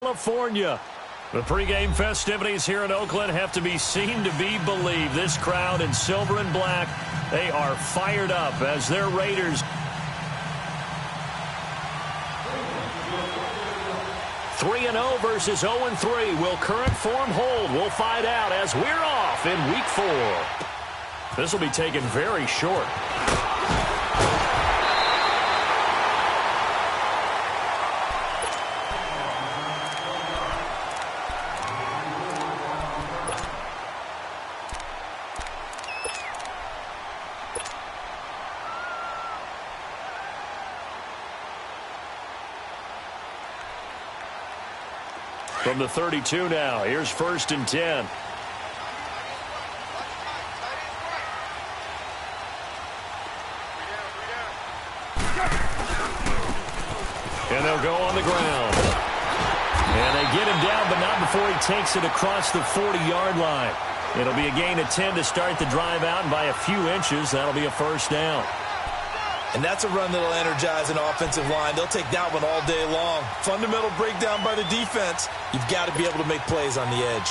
California. The pregame festivities here in Oakland have to be seen to be believed. This crowd in silver and black, they are fired up as their Raiders 3-0 versus 0-3. Will current form hold? We'll find out as we're off in Week 4. This will be taken very short. From the 32 now, here's 1st and 10. And they'll go on the ground. And they get him down, but not before he takes it across the 40-yard line. It'll be a gain of 10 to start the drive out, and by a few inches, that'll be a first down. And that's a run that'll energize an offensive line. They'll take that one all day long. Fundamental breakdown by the defense. You've got to be able to make plays on the edge.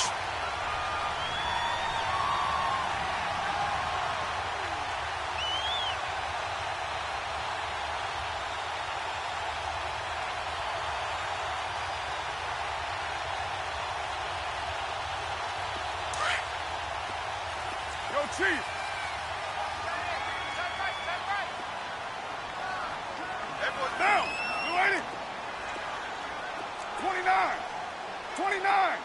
Go Chief! Down! Blue 80! 29! 29!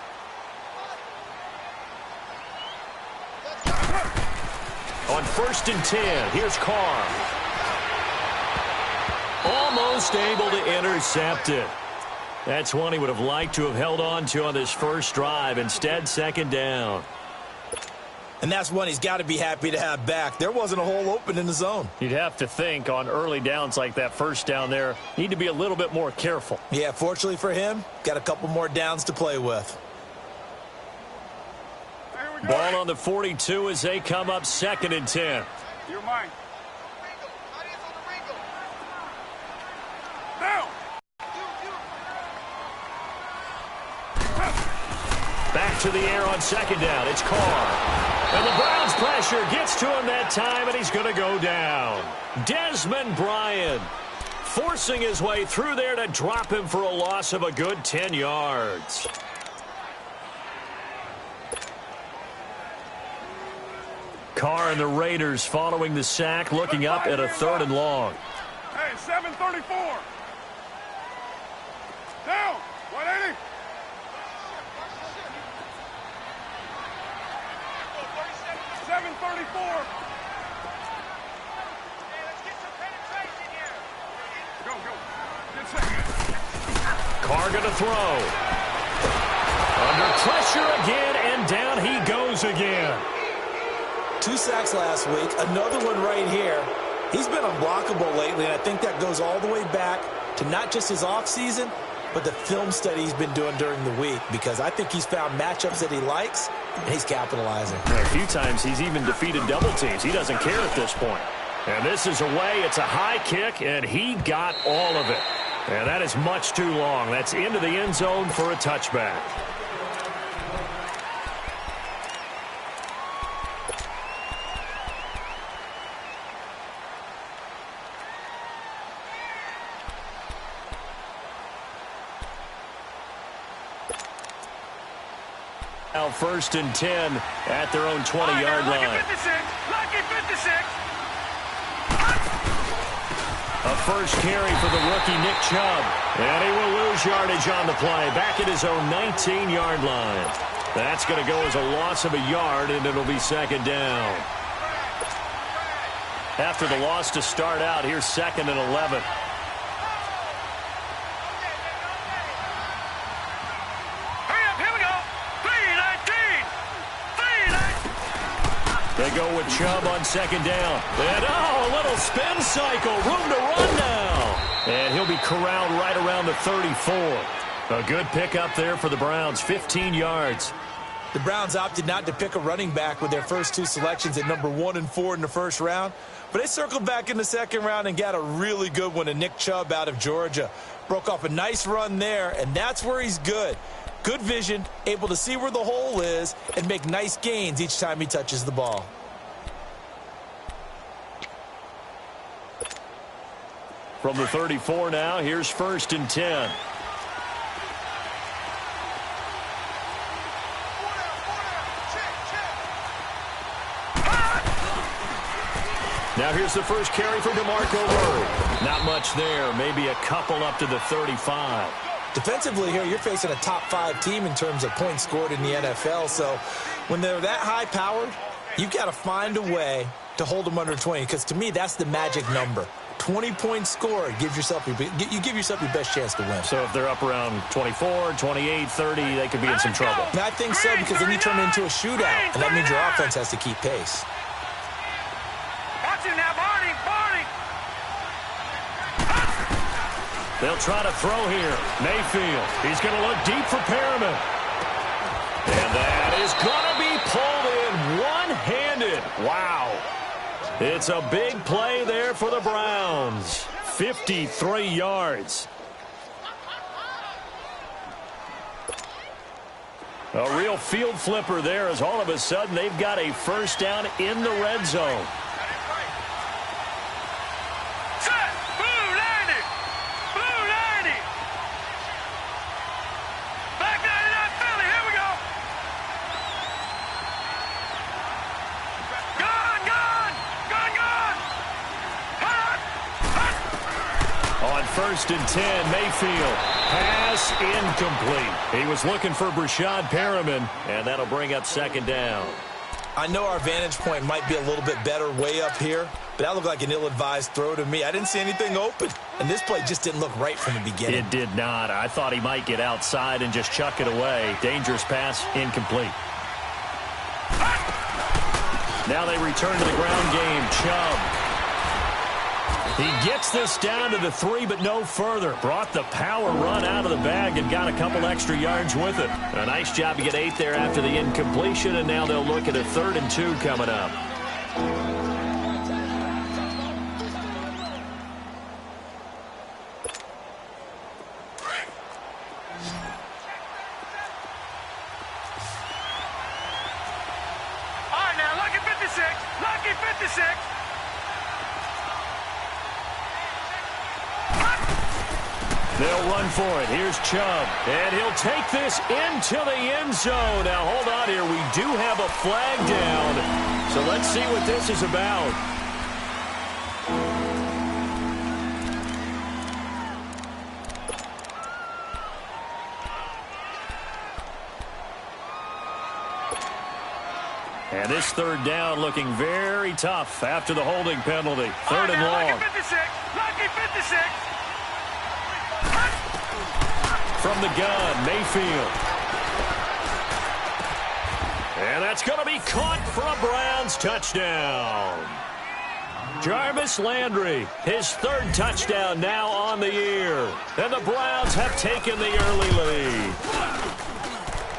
On 1st and 10, here's Carr. Almost able to intercept it. That's one he would have liked to have held on to on this first drive. Instead, 2nd down. And that's one he's got to be happy to have back. There wasn't a hole open in the zone. You'd have to think on early downs like that first down there, need to be a little bit more careful. Yeah, fortunately for him, got a couple more downs to play with. Ball on the 42 as they come up 2nd and 10. You're mine. Down! Back to the air on 2nd down. It's Carr. And the Browns pressure gets to him that time, and he's going to go down. Desmond Bryant forcing his way through there to drop him for a loss of a good 10 yards. Carr and the Raiders following the sack, looking up at a 3rd and long. Hey, 734. Down! 180. Carr gonna throw. Under pressure again, and down he goes again. 2 sacks last week, another one right here. He's been unblockable lately, and I think that goes all the way back to not just his offseason, but the film study he's been doing during the week, because I think he's found matchups that he likes, and he's capitalizing. A few times he's even defeated double teams. He doesn't care at this point. And this is away. It's a high kick, and he got all of it. And that is much too long. That's into the end zone for a touchback. Now 1st and 10 at their own 20-yard line. Lucky 56. A first carry for the rookie Nick Chubb. And he will lose yardage on the play. Back at his own 19-yard line. That's going to go as a loss of a yard, and it'll be 2nd down. After the loss to start out, here's 2nd and 11. They go with Chubb on 2nd down. And, a little spin cycle. Room to run now. And he'll be corralled right around the 34. A good pickup there for the Browns. 15 yards. The Browns opted not to pick a running back with their first two selections at number 1 and 4 in the first round, but they circled back in the second round and got a really good one in Nick Chubb out of Georgia. Broke off a nice run there, and that's where he's good. Good vision, able to see where the hole is, and make nice gains each time he touches the ball. From the 34 now, here's 1st and 10. Now here's the first carry for DeMarco Murray. Not much there, maybe a couple up to the 35. Defensively here, you're facing a top 5 team in terms of points scored in the NFL, so when they're that high-powered, you've got to find a way to hold them under 20, because to me, that's the magic number. 20 points scored, you give yourself your best chance to win. So if they're up around 24, 28, 30, they could be in some trouble. And I think so, because then you turn it into a shootout, and that means your offense has to keep pace. Watch it now, Barney, Barney. They'll try to throw here. Mayfield, he's going to look deep for Perriman. And that is going to be pulled in one-handed. Wow. It's a big play there for the Browns. 53 yards. A real field flipper there, as all of a sudden they've got a first down in the red zone. Set. Blue landing. Blue landing. Back 99 Philly. Here we go. Gun, gun. Gun, gun. Hot. Hot. On 1st and 10, Mayfield. Pass incomplete. He was looking for Brashad Perriman, and that'll bring up 2nd down. I know our vantage point might be a little bit better way up here, but that looked like an ill-advised throw to me. I didn't see anything open, and this play just didn't look right from the beginning. It did not. I thought he might get outside and just chuck it away. Dangerous pass, incomplete. Now they return to the ground game. Chubb. He gets this down to the 3, but no further. Brought the power run out of the bag and got a couple extra yards with it. A nice job to get 8 there after the incompletion, and now they'll look at a 3rd and 2 coming up. All right, now, lucky 56. Lucky 56. They'll run for it. Here's Chubb. And he'll take this into the end zone. Now, hold on here. We do have a flag down. So let's see what this is about. And this 3rd down looking very tough after the holding penalty. 3rd and long. Lucky 56. Lucky 56. From the gun, Mayfield. And that's going to be caught for a Browns touchdown. Jarvis Landry, his 3rd touchdown now on the year. And the Browns have taken the early lead.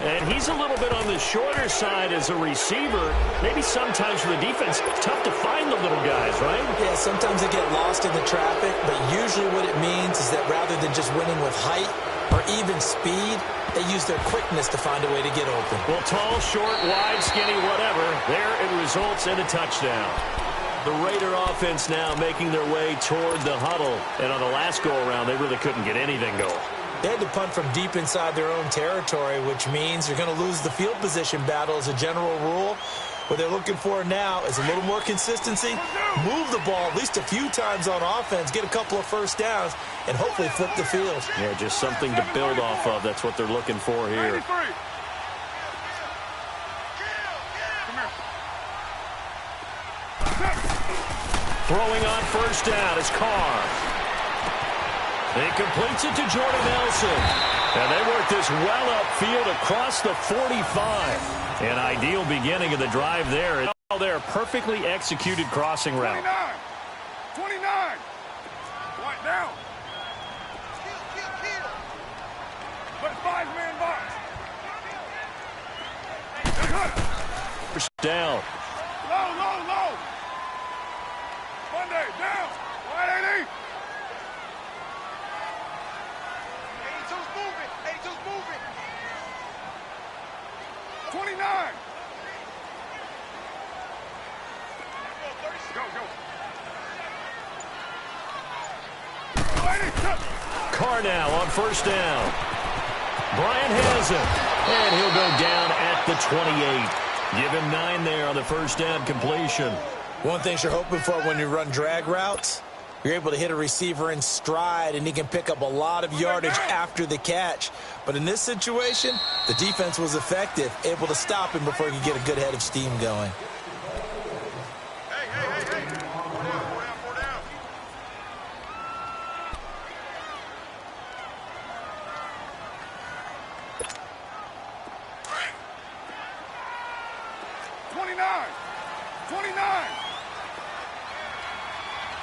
And he's a little bit on the shorter side as a receiver. Maybe sometimes for the defense, tough to find the little guys, right? Yeah, sometimes they get lost in the traffic, but usually what it means is that rather than just winning with height or even speed, they use their quickness to find a way to get open. Well, tall, short, wide, skinny, whatever, there it results in a touchdown. The Raider offense now making their way toward the huddle. And on the last go-around, they really couldn't get anything going. They had to punt from deep inside their own territory, which means you're going to lose the field position battle as a general rule. What they're looking for now is a little more consistency, move the ball at least a few times on offense, get a couple of first downs, and hopefully flip the field. Yeah, just something to build off of. That's what they're looking for here. 93. Throwing on 1st down is Carr. He completes it to Jordan Nelson. And they work this well upfield across the 45. An ideal beginning of the drive there. Oh, they're a perfectly executed crossing route. 29. Right down. But 5-man box. First down. Low, low, low. Monday, down. 180. 82's moving. 82's moving. 29. Go, go. Carr now on first down. Bryant has it, and he'll go down at the 28. Give him 9 there on the first down completion. One thing you're hoping for when you run drag routes, you're able to hit a receiver in stride, and he can pick up a lot of yardage after the catch. But in this situation, the defense was effective, able to stop him before he could get a good head of steam going.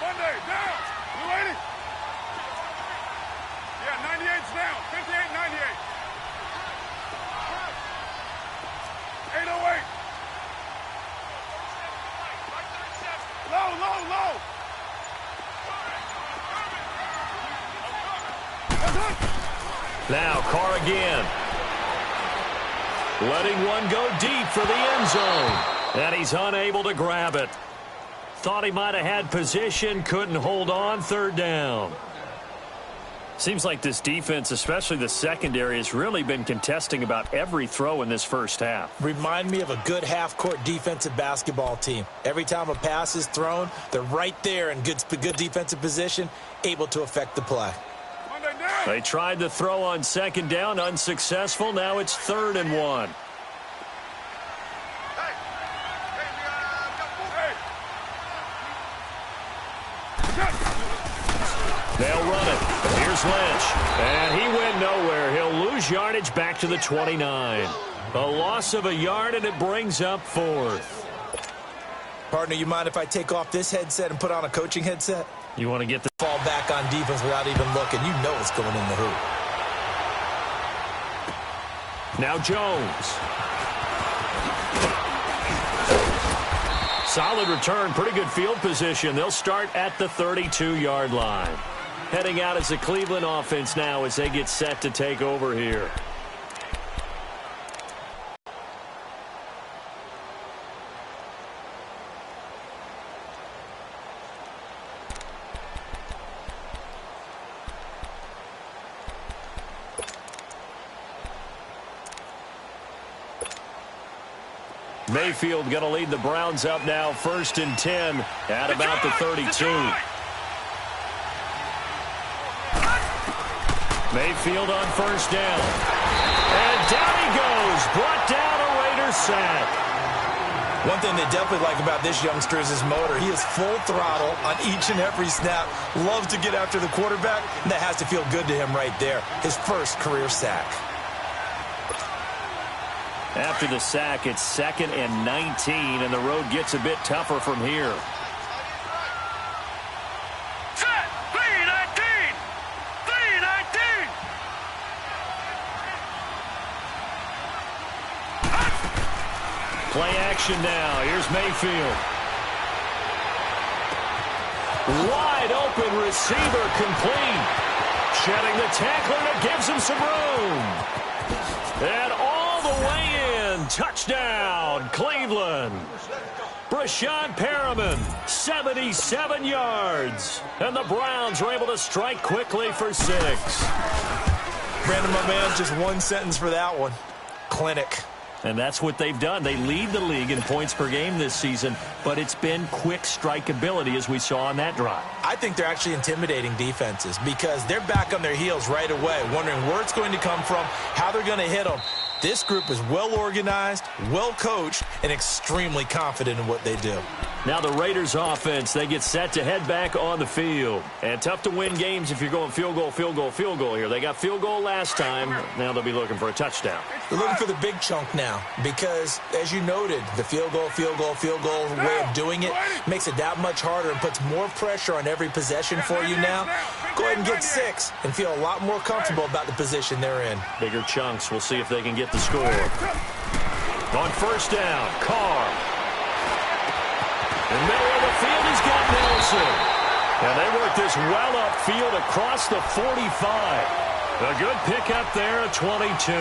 Monday, down. 280. Yeah, 98's down. 58, 98. 808. Low, low, low. Now Carr again. Letting one go deep for the end zone. And he's unable to grab it. Thought he might have had position, couldn't hold on, third down. Seems like this defense, especially the secondary, has really been contesting about every throw in this first half. Remind me of a good half-court defensive basketball team. Every time a pass is thrown, they're right there in good defensive position, able to affect the play. They tried to throw on second down, unsuccessful. Now it's 3rd and 1. They'll run it. Here's Lynch. And he went nowhere. He'll lose yardage back to the 29. A loss of a yard, and it brings up 4th. Partner, you mind if I take off this headset and put on a coaching headset? You want to get the fall back on defense without even looking. You know it's going in the hoop. Now Jones. Solid return, pretty good field position. They'll start at the 32-yard line. Heading out as the Cleveland offense now as they get set to take over here. Mayfield going to lead the Browns up now, 1st and 10 at about the 32. Mayfield on first down. And down he goes. Brought down a Raiders sack. One thing they definitely like about this youngster is his motor. He is full throttle on each and every snap. Loves to get after the quarterback. And that has to feel good to him right there. His first career sack. After the sack, it's 2nd and 19, and the road gets a bit tougher from here. Set! 319! 319! Play action now. Here's Mayfield. Wide open receiver complete. Shedding the tackler, and it gives him some room. And all the way in. Touchdown, Cleveland. Brashad Perriman, 77 yards. And the Browns are able to strike quickly for 6. Brandon, my man, just one sentence for that one. Clinic. And that's what they've done. They lead the league in points per game this season, but it's been quick strikeability as we saw on that drive. I think they're actually intimidating defenses because they're back on their heels right away, wondering where it's going to come from, how they're going to hit them. This group is well organized, well coached, and extremely confident in what they do. Now the Raiders offense, they get set to head back on the field. And tough to win games if you're going field goal, field goal, field goal here. They got field goal last time. Now they'll be looking for a touchdown. They're looking for the big chunk now because, as you noted, the field goal way of doing it makes it that much harder and puts more pressure on every possession for you now. Go ahead and get 6 and feel a lot more comfortable about the position they're in. Bigger chunks. We'll see if they can get the score. On first down, Carr. In the middle of the field, he's got Nelson. And they work this well upfield across the 45. A good pickup there at 22.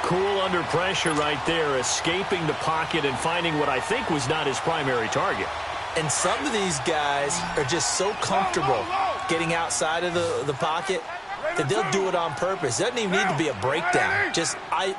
Cool under pressure right there, escaping the pocket and finding what I think was not his primary target. And some of these guys are just so comfortable getting outside of the pocket that they'll do it on purpose. It doesn't even need to be a breakdown.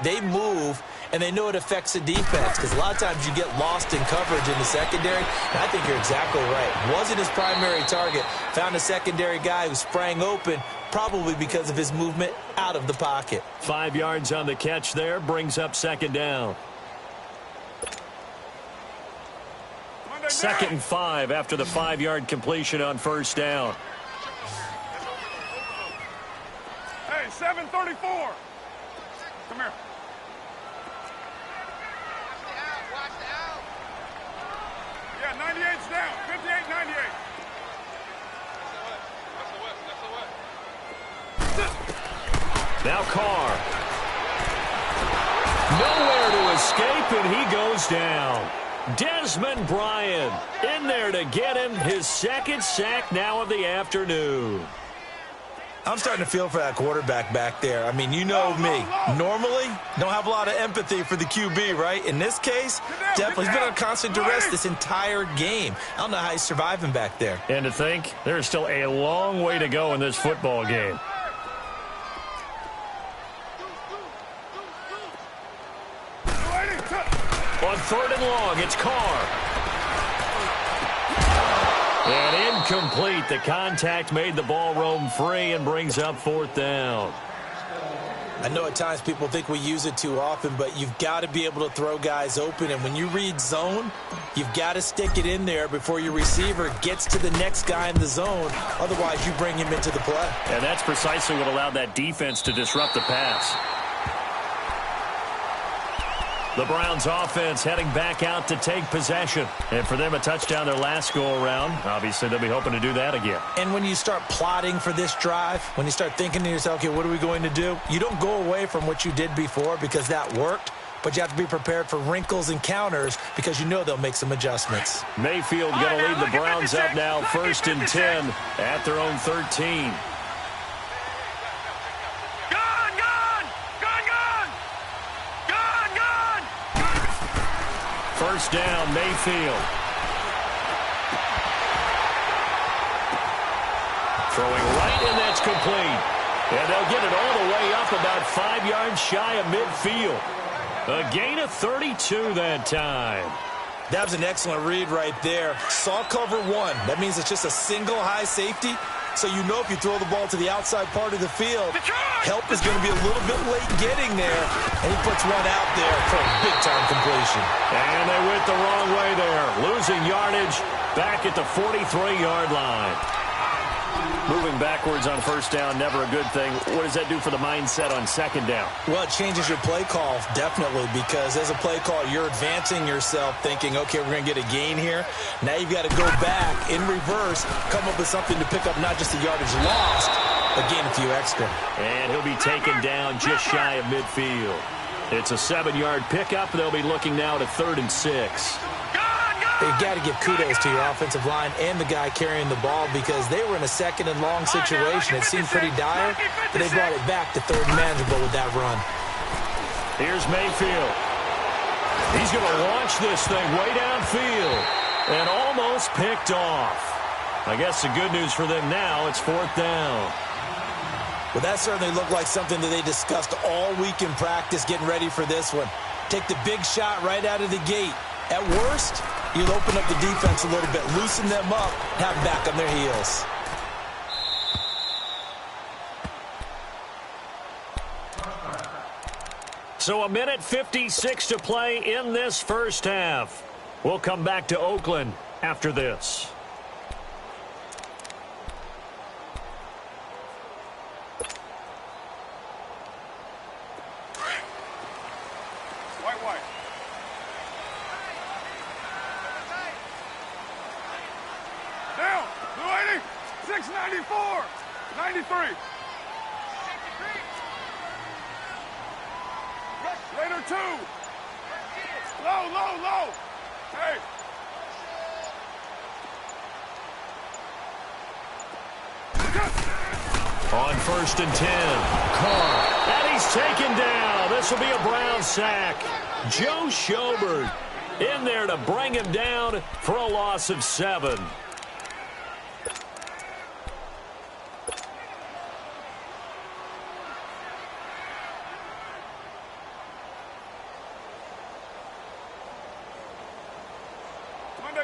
They move, and they know it affects the defense because a lot of times you get lost in coverage in the secondary, and I think you're exactly right. Wasn't his primary target. Found a secondary guy who sprang open, probably because of his movement out of the pocket. 5 yards on the catch there, brings up second down. 2nd and 5 after the 5-yard completion on first down. Hey, 734. Come here. Yeah, 98's down. 58, 98. Now Carr. Nowhere to escape, and he goes down. Desmond Bryant in there to get him his 2nd sack now of the afternoon. I'm starting to feel for that quarterback back there. I mean, you know me. Normally, don't have a lot of empathy for the QB, right? In this case, definitely he's been on constant duress this entire game. I don't know how he's surviving back there. And to think, there's still a long way to go in this football game. On 3rd and long, it's Carr. And incomplete. The contact made the ball roam free and brings up 4th down. I know at times people think we use it too often, but you've got to be able to throw guys open. And when you read zone, you've got to stick it in there before your receiver gets to the next guy in the zone. Otherwise, you bring him into the play. And that's precisely what allowed that defense to disrupt the pass. The Browns offense heading back out to take possession. And for them, a touchdown their last go-around. Obviously, they'll be hoping to do that again. And when you start plotting for this drive, when you start thinking to yourself, okay, what are we going to do? You don't go away from what you did before because that worked. But you have to be prepared for wrinkles and counters because you know they'll make some adjustments. Mayfield going to lead the Browns up now 1st and 10 at their own 13. First down, Mayfield. Throwing right, and that's complete. And they'll get it all the way up about 5 yards shy of midfield. A gain of 32 that time. That was an excellent read right there. Saw cover 1. That means it's just a single high safety. So you know if you throw the ball to the outside part of the field, help is going to be a little bit late getting there. And he puts one out there for a big-time completion. And they went the wrong way there. Losing yardage back at the 43-yard line. Moving backwards on first down, never a good thing. What does that do for the mindset on second down? Well, it changes your play call, definitely, because as a play call, you're advancing yourself thinking, okay, we're going to get a gain here. Now you've got to go back in reverse, come up with something to pick up not just the yardage lost, but gain a few extra. And he'll be taken down just shy of midfield. It's a 7-yard pickup. They'll be looking now to 3rd and 6. You've got to give kudos to your offensive line and the guy carrying the ball because they were in a 2nd and long situation. It seemed pretty dire, but they brought it back to 3rd and manageable with that run. Here's Mayfield. He's going to launch this thing way downfield and almost picked off. I guess the good news for them now, it's 4th down. Well, that certainly looked like something that they discussed all week in practice getting ready for this one. Take the big shot right out of the gate. At worst, you'll open up the defense a little bit, loosen them up, have them back on their heels. So 1:56 to play in this first half. We'll come back to Oakland after this. White. Down. Blue 80. 694. 93. Raider 2. Low, low, low. Hey. On 1st and 10, Carr. And he's taken down. This will be a Brown sack. Joe Schobert in there to bring him down for a loss of 7.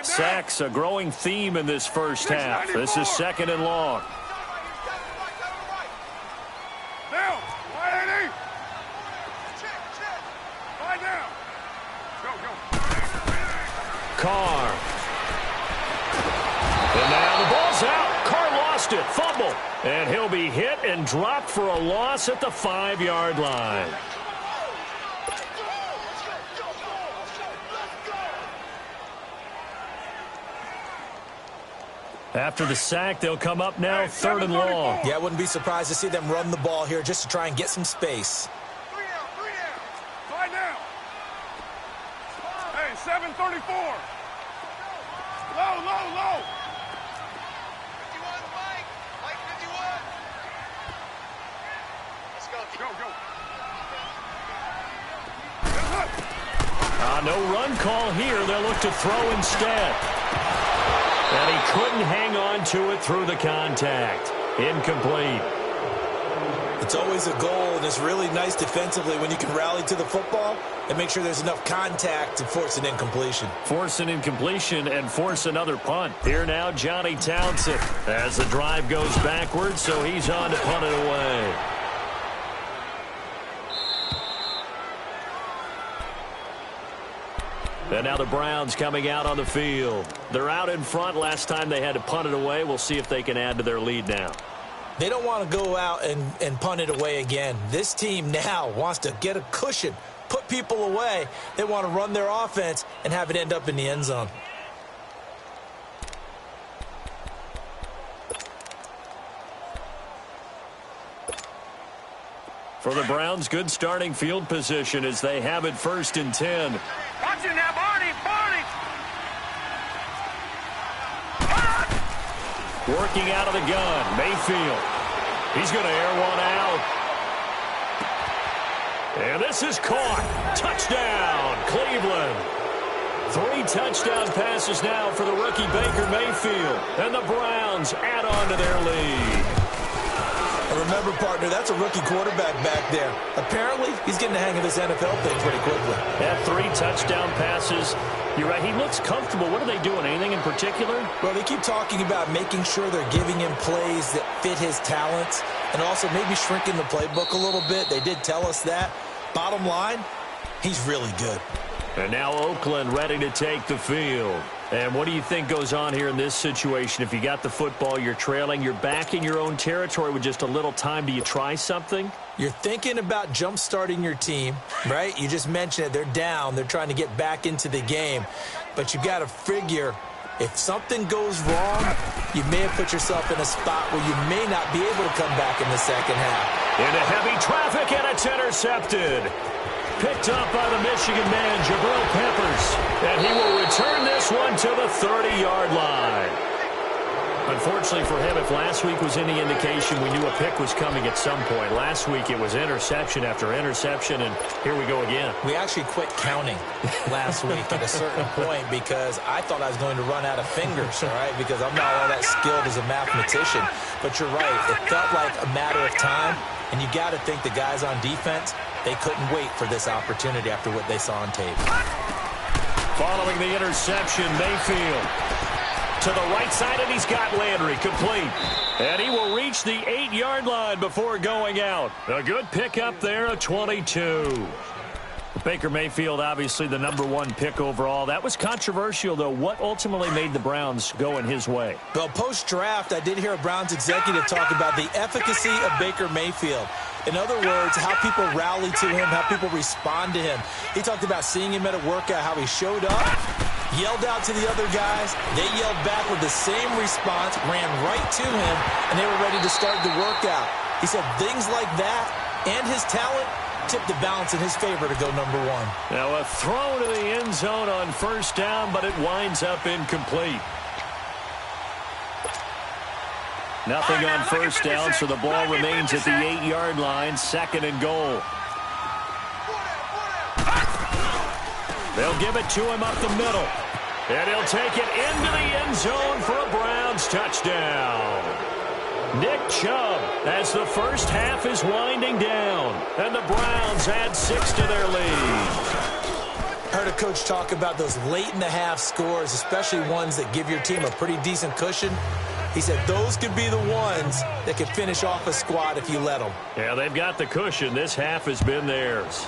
Sacks, a growing theme in this first half. This is 2nd and long. Down. 180. Lie down. Go, go. Carr. And now the ball's out. Carr lost it. Fumble. And he'll be hit and dropped for a loss at the 5-yard line. After the sack, they'll come up now 3rd and long. Yeah, I wouldn't be surprised to see them run the ball here just to try and get some space. 3 down, 3 down. Lie down. Hey, 734. Low, low, low. 51, Mike. Mike 51. Let's go. Go, go. No run call here. They'll look to throw instead. And he couldn't hang on to it through the contact. Incomplete. It's always a goal, and it's really nice defensively when you can rally to the football and make sure there's enough contact to force an incompletion. Force an incompletion and force another punt. Here now, Johnny Townsend. As the drive goes backwards, so he's on to punt it away. And now the Browns coming out on the field. They're out in front. Last time they had to punt it away. We'll see if they can add to their lead now. They don't want to go out and punt it away again. This team now wants to get a cushion, put people away. They want to run their offense and have it end up in the end zone. For the Browns, good starting field position as they have it 1st and 10. Watch it now, Barney, Barney. Working out of the gun, Mayfield. He's going to air one out. And this is caught. Touchdown, Cleveland. 3 touchdown passes now for the rookie Baker Mayfield. And the Browns add on to their lead. Remember, partner, that's a rookie quarterback back there. Apparently, he's getting the hang of this NFL thing pretty quickly. Had 3 touchdown passes. You're right, he looks comfortable. What are they doing? Anything in particular? Well, they keep talking about making sure they're giving him plays that fit his talents and also maybe shrinking the playbook a little bit. They did tell us that. Bottom line, he's really good. And now Oakland ready to take the field. And what do you think goes on here in this situation? If you got the football, you're trailing, you're back in your own territory with just a little time. Do you try something? You're thinking about jump-starting your team, right? You just mentioned it. They're down. They're trying to get back into the game. But you got to figure if something goes wrong, you may have put yourself in a spot where you may not be able to come back in the second half. Into heavy traffic, and it's intercepted. Picked up by the Michigan man, Jabril Peppers. And he will return this one to the 30-yard line. Unfortunately for him, if last week was any indication, we knew a pick was coming at some point. Last week it was interception after interception, and here we go again. We actually quit counting last week at a certain point because I thought I was going to run out of fingers, all right, because I'm not all that skilled as a mathematician. But you're right. It felt like a matter of time, and you got to think the guys on defense, they couldn't wait for this opportunity after what they saw on tape. Following the interception, Mayfield to the right side, and he's got Landry complete. And he will reach the 8-yard line before going out. A good pickup there, a 22. Baker Mayfield, obviously the #1 pick overall. That was controversial, though. What ultimately made the Browns go in his way? Well, post-draft, I did hear a Browns executive talk about the efficacy of Baker Mayfield. In other words, how people rally to him, how people respond to him. He talked about seeing him at a workout, how he showed up, yelled out to the other guys. They yelled back with the same response, ran right to him, and they were ready to start the workout. He said things like that and his talent tip the balance in his favor to go number one. Now a throw to the end zone on first down, but it winds up incomplete. Nothing on first down, so the ball remains at the 8-yard line, 2nd and goal. They'll give it to him up the middle. And he'll take it into the end zone for a Browns touchdown. Nick Chubb, as the first half is winding down, and the Browns add 6 to their lead. Heard a coach talk about those late-in-the-half scores, especially ones that give your team a pretty decent cushion. He said those could be the ones that could finish off a squad if you let them. Yeah, they've got the cushion. This half has been theirs.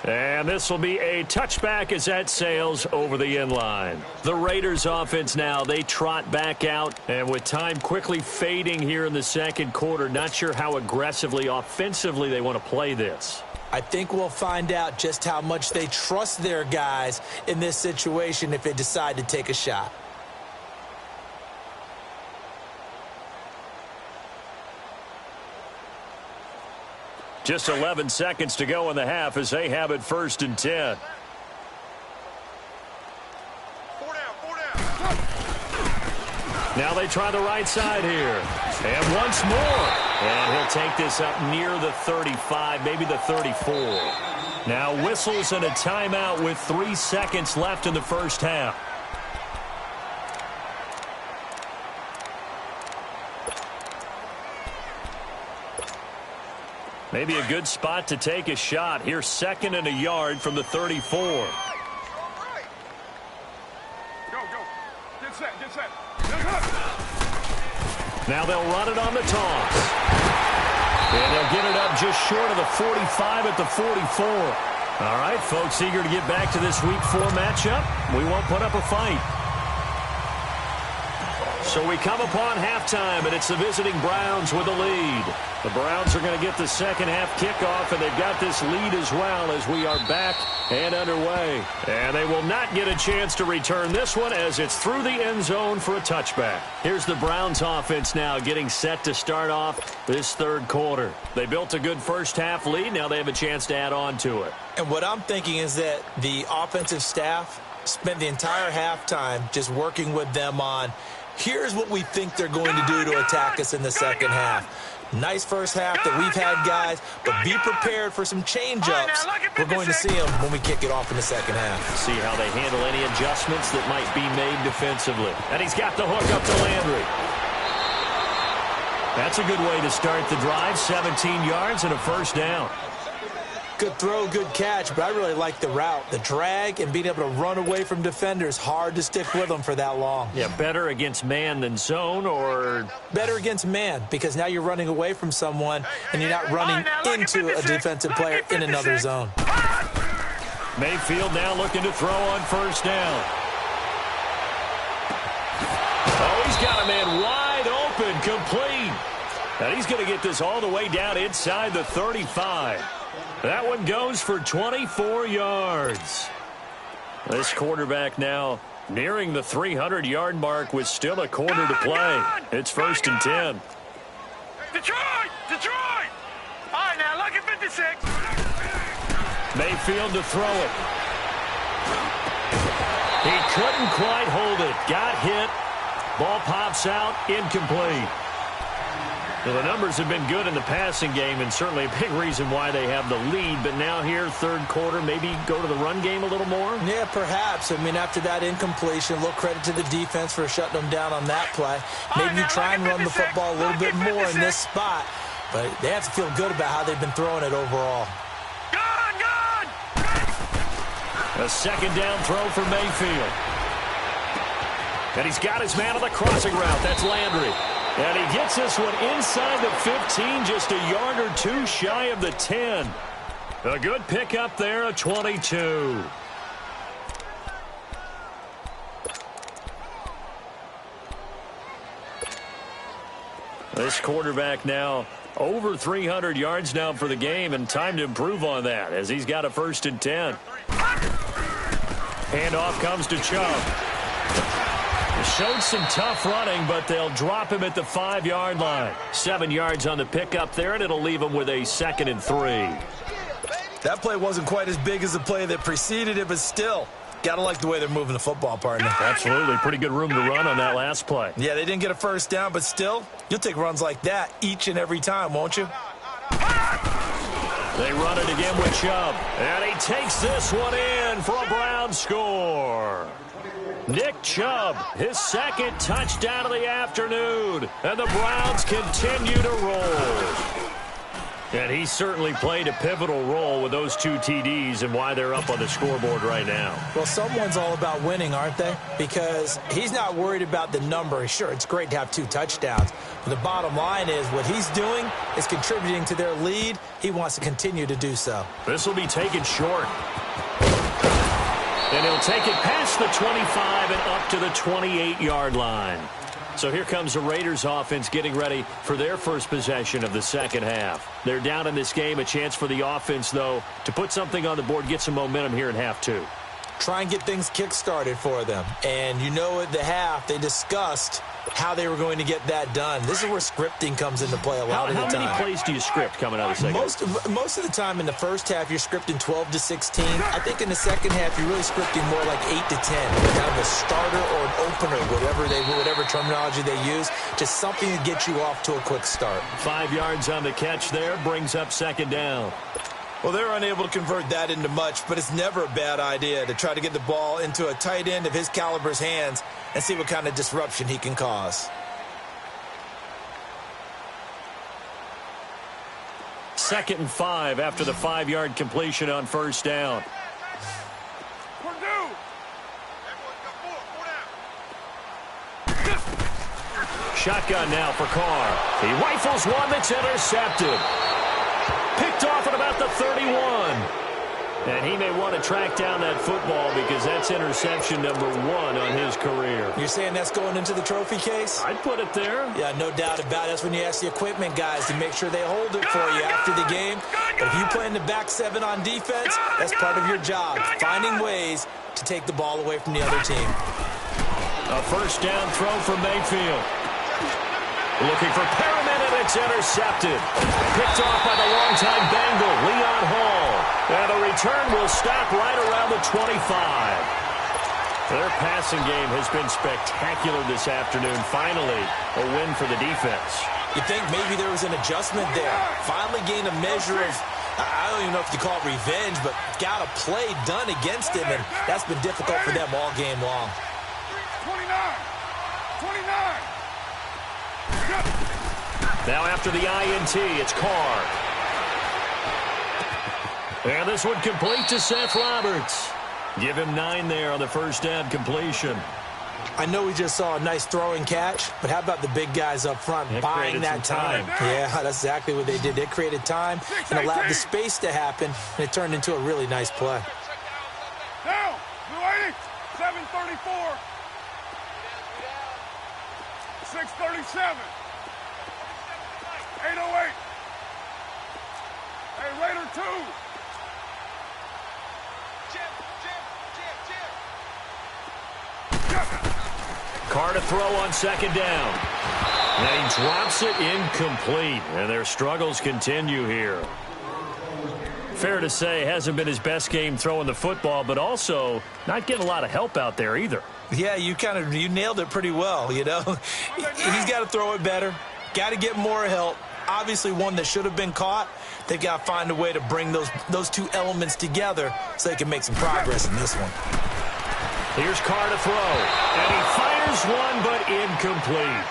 And this will be a touchback as that sails over the end line. The Raiders offense now, they trot back out. And with time quickly fading here in the second quarter, not sure how aggressively, offensively they want to play this. I think we'll find out just how much they trust their guys in this situation if they decide to take a shot. Just 11 seconds to go in the half as they have it 1st and 10. Now they try the right side here. And once more. And he'll take this up near the 35, maybe the 34. Now whistles and a timeout with 3 seconds left in the first half. Maybe a good spot to take a shot. Here's 2nd and a yard from the 34. Go, go. Get set, get set. Now they'll run it on the toss. And they'll get it up just short of the 45 at the 44. All right, folks, eager to get back to this Week 4 matchup. We won't put up a fight. So we come upon halftime, and it's the visiting Browns with the lead. The Browns are going to get the second half kickoff, and they've got this lead as well as we are back and underway. And they will not get a chance to return this one as it's through the end zone for a touchback. Here's the Browns offense now getting set to start off this third quarter. They built a good first half lead. Now they have a chance to add on to it. And what I'm thinking is that the offensive staff spent the entire halftime just working with them on here's what we think they're going to do to attack us in the second half. Nice first half that we've had, guys, but be prepared for some change-ups. We're going to see them when we kick it off in the second half. See how they handle any adjustments that might be made defensively. And he's got the hook up to Landry. That's a good way to start the drive. 17 yards and a first down. Good throw, good catch, but I really like the route. The drag and being able to run away from defenders, hard to stick with them for that long. Yeah, better against man than zone, or better against man, because now you're running away from someone and you're not running into a defensive player in another zone. Mayfield now looking to throw on first down. Oh, he's got a man wide open, complete. And he's going to get this all the way down inside the 35. That one goes for 24 yards. This quarterback now nearing the 300-yard mark with still a quarter to play. It's 1st and 10. Detroit! Detroit! All right, now look at 56. Mayfield to throw it. He couldn't quite hold it. Got hit. Ball pops out. Incomplete. Well, the numbers have been good in the passing game, and certainly a big reason why they have the lead. But now here, third quarter, maybe go to the run game a little more? Yeah, perhaps. I mean, after that incompletion, a little credit to the defense for shutting them down on that play. Maybe you try and run the football a little bit more in this spot. But they have to feel good about how they've been throwing it overall. Gone! A second down throw for Mayfield. And he's got his man on the crossing route. That's Landry. And he gets this one inside the 15, just a yard or two shy of the 10. A good pickup there, a 22. This quarterback now over 300 yards now for the game, and time to improve on that as he's got a 1st and 10. Handoff comes to Chubb. Showed some tough running, but they'll drop him at the 5-yard line. 7 yards on the pickup there, and it'll leave him with a 2nd and 3. That play wasn't quite as big as the play that preceded it, but still, got to like the way they're moving the football, partner. Absolutely. Pretty good room to run on that last play. Yeah, they didn't get a first down, but still, you'll take runs like that each and every time, won't you? They run it again with Chubb. And he takes this one in for a Brown score. Nick Chubb, his 2nd touchdown of the afternoon. And the Browns continue to roll. And he certainly played a pivotal role with those 2 TDs and why they're up on the scoreboard right now. Well, someone's all about winning, aren't they? Because he's not worried about the number. Sure, it's great to have 2 touchdowns. But the bottom line is what he's doing is contributing to their lead. He wants to continue to do so. This will be taken short. And he'll take it past the 25 and up to the 28-yard line. So here comes the Raiders offense getting ready for their first possession of the second half. They're down in this game. A chance for the offense, though, to put something on the board, get some momentum here in half 2. Try and get things kick-started for them. And you know at the half, they discussed how they were going to get that done. This is where scripting comes into play a lot of the time. How many plays do you script coming out of the second half? Most of the time in the first half, you're scripting 12 to 16. I think in the second half, you're really scripting more like 8 to 10. Kind of a starter or an opener, whatever terminology they use. Just something to get you off to a quick start. 5 yards on the catch there, brings up 2nd down. Well, they're unable to convert that into much, but it's never a bad idea to try to get the ball into a tight end of his caliber's hands and see what kind of disruption he can cause. 2nd and 5 after the 5-yard completion on first down. Shotgun now for Carr. He rifles one that's intercepted. Picked off at about the 31. And he may want to track down that football because that's interception number 1 on his career. You're saying that's going into the trophy case? I'd put it there. Yeah, no doubt about it. That's when you ask the equipment guys to make sure they hold it for you after the game. But if you play in the back 7 on defense, that's part of your job, finding ways to take the ball away from the other team. A first down throw from Mayfield. Looking for Perriman, and it's intercepted. Picked off by the longtime Bengal, Leon Hall. And the return will stop right around the 25. Their passing game has been spectacular this afternoon. Finally, a win for the defense. You think maybe there was an adjustment there. Finally gained a measure of, I don't even know if you call it revenge, but got a play done against him, and that's been difficult for them all game long. 29. Now after the INT, it's Carr. And this one complete to Seth Roberts. Give him 9 there on the first down completion. I know we just saw a nice throwing catch, but how about the big guys up front buying that time? Yeah, that's exactly what they did. They created time and allowed the space to happen, and it turned into a really nice play. Down, Blue 80, 734. 637. 808. Hey, Raider 2. Carr to throw on second down. And he drops it incomplete. And their struggles continue here. Fair to say, hasn't been his best game throwing the football, but also not getting a lot of help out there either. Yeah, you nailed it pretty well, you know. He's got to throw it better. Got to get more help. Obviously one that should have been caught. They've got to find a way to bring those two elements together so they can make some progress in this one. Here's Carr to throw. And he fires one, but incomplete.